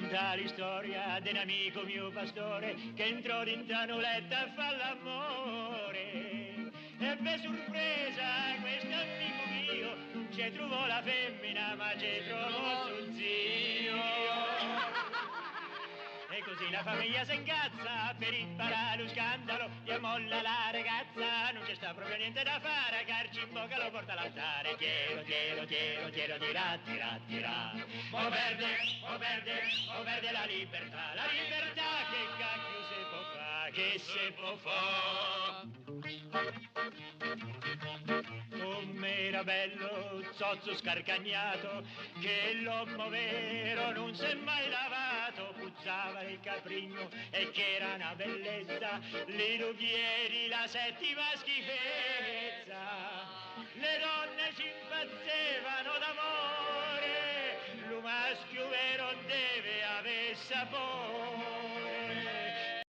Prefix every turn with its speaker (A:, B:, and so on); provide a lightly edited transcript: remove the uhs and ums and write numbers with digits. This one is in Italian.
A: racconta l'istoria dell'amico mio pastore che entrò dentro una nuletta a far l'amore. Ebbe sorpresa questo amico mio, non ci trovò la femmina ma ci trovò suo zio. E così la famiglia si incazza per imparare lo scandalo e ammolla la ragazza. Non c'è sta proprio niente da fare, carci in bocca lo porta all'altare. Tiero, tiero, tiero, tiero, tira, tira, tira. O perde la libertà che cacchio si può fare, che si può fare. Com'era bello, zozzo scarcagnato, che l'uomo vero non si è mai lavato, puzzava il caprino e che era una bellezza, le rubieri la settima schifezza, le donne ci impazzevano d'amore, lo maschio vero deve aver sapore.